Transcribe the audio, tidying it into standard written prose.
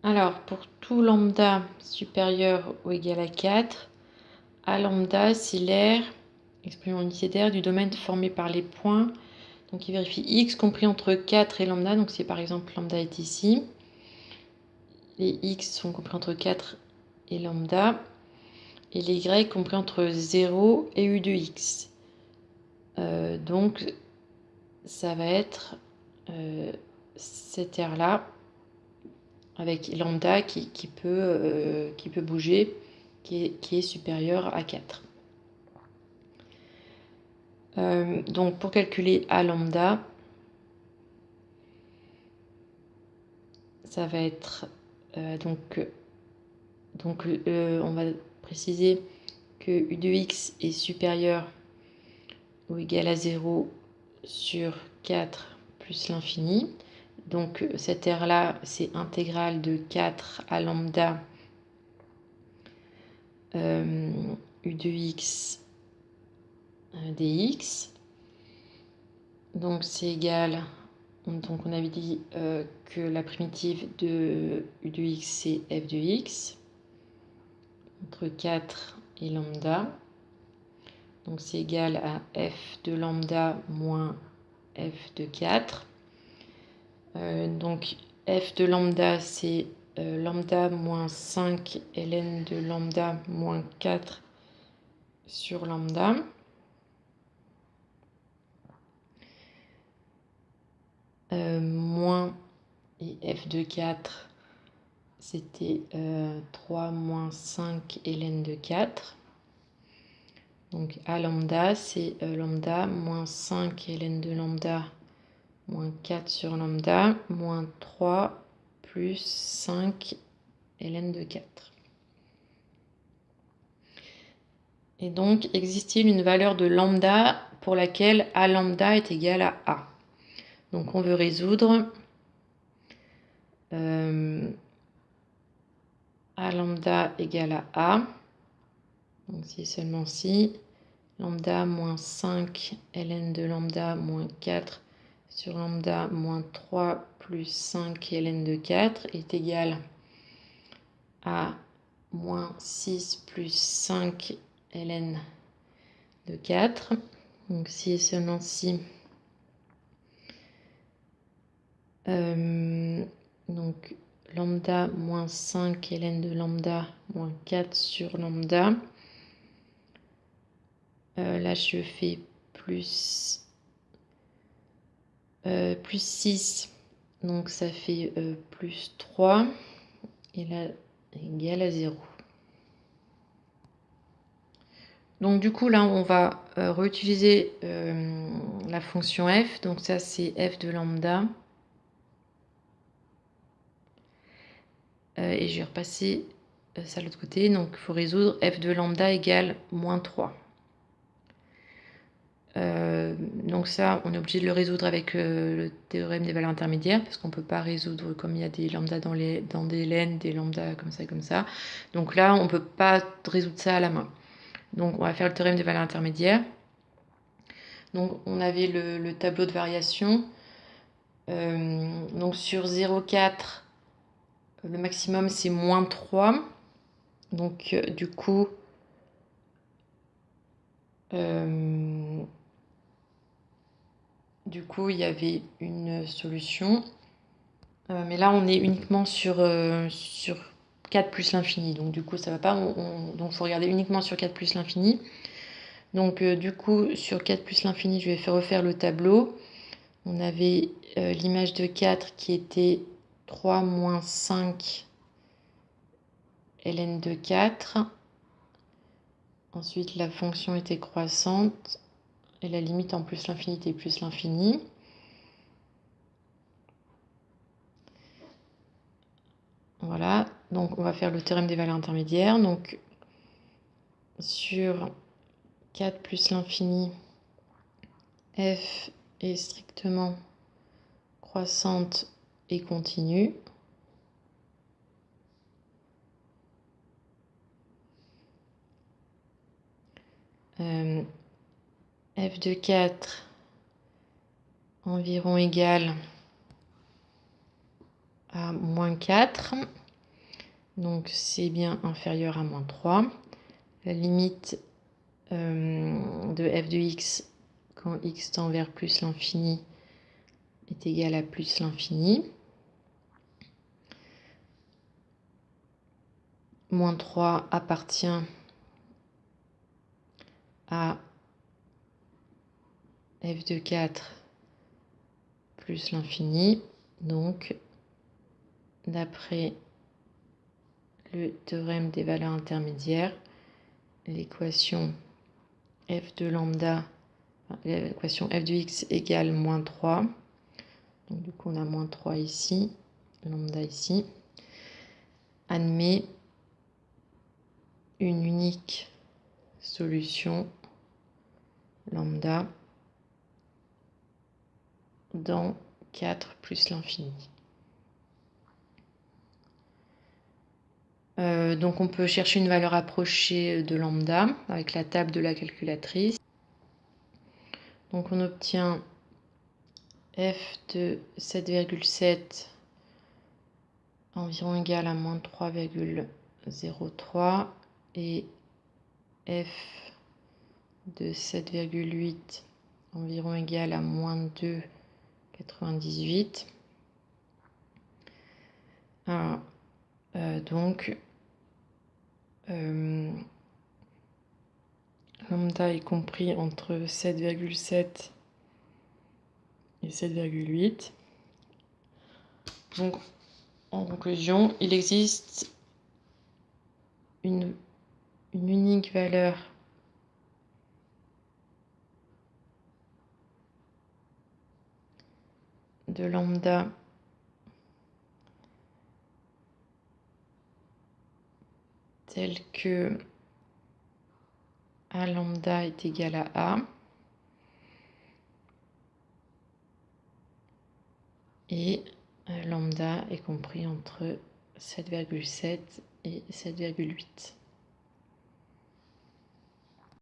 Alors, pour tout lambda supérieur ou égal à 4, A lambda, c'est l'aire, expression unité d'aire, du domaine formé par les points. Donc, il vérifie x compris entre 4 et lambda. Donc, si par exemple lambda est ici, les x sont compris entre 4 et lambda, et les y compris entre 0 et u de x. Donc, ça va être cette aire-là, avec lambda qui peut bouger, qui est supérieur à 4. Donc pour calculer A lambda, ça va être on va préciser que u de x est supérieur ou égal à 0 sur 4 plus l'infini. Donc cette aire-là, c'est intégrale de 4 à lambda u de x dx. Donc c'est égal, donc on avait dit que la primitive de u de x c'est f de x entre 4 et lambda. Donc c'est égal à f de lambda moins f de 4. Donc f de lambda c'est lambda moins 5 ln de lambda moins 4 sur lambda. Moins, et f de 4, c'était 3 moins 5 ln de 4. Donc A lambda, c'est lambda moins 5 ln de lambda moins 4 sur lambda moins 3 plus 5 ln de 4. Et donc, existe-t-il une valeur de lambda pour laquelle A lambda est égal à A? Donc, on veut résoudre A lambda égale à A. Donc, si seulement si, lambda moins 5 ln de lambda moins 4 sur lambda moins 3 plus 5 ln de 4 est égal à moins 6 plus 5 ln de 4. Donc si et seulement si, donc lambda moins 5 ln de lambda moins 4 sur lambda. Là je fais plus 6, donc ça fait plus 3, et là égal à 0. Donc du coup là on va réutiliser la fonction f, donc ça c'est f de lambda, et je vais repasser ça de l'autre côté, donc il faut résoudre f de lambda égale moins 3. Donc ça, on est obligé de le résoudre avec le théorème des valeurs intermédiaires, parce qu'on ne peut pas résoudre comme il y a des lambdas dans des ln, des lambdas comme ça et comme ça. Donc là, on ne peut pas résoudre ça à la main. Donc on va faire le théorème des valeurs intermédiaires. Donc on avait le tableau de variation. Donc sur 0,4, le maximum c'est moins 3. Donc du coup... il y avait une solution. Mais là, on est uniquement sur 4 plus l'infini. Donc, du coup, ça ne va pas. Donc, il faut regarder uniquement sur 4 plus l'infini. Donc, du coup, sur 4 plus l'infini, je vais refaire le tableau. On avait l'image de 4 qui était 3 moins 5 ln de 4. Ensuite, la fonction était croissante. Et la limite en plus l'infini était plus l'infini. Voilà, donc on va faire le théorème des valeurs intermédiaires. Donc sur 4 plus l'infini, f est strictement croissante et continue. F de 4 environ égal à moins 4. Donc c'est bien inférieur à moins 3. La limite de f de x quand x tend vers plus l'infini est égale à plus l'infini. Moins 3 appartient à f de 4 plus l'infini. Donc, d'après le théorème des valeurs intermédiaires, l'équation f de lambda, l'équation f de x égale moins 3. Donc, du coup, on a moins 3 ici, lambda ici, admet une unique solution lambda dans 4 plus l'infini. Donc on peut chercher une valeur approchée de lambda avec la table de la calculatrice. Donc on obtient f de 7,7 environ égal à moins 3,03 et f de 7,8 environ égal à moins 2,98. Alors, donc lambda est compris entre 7,7 et 7,8. Donc, en conclusion, il existe une unique valeur de lambda telle que A lambda est égal à A et lambda est compris entre 7,7 et 7,8.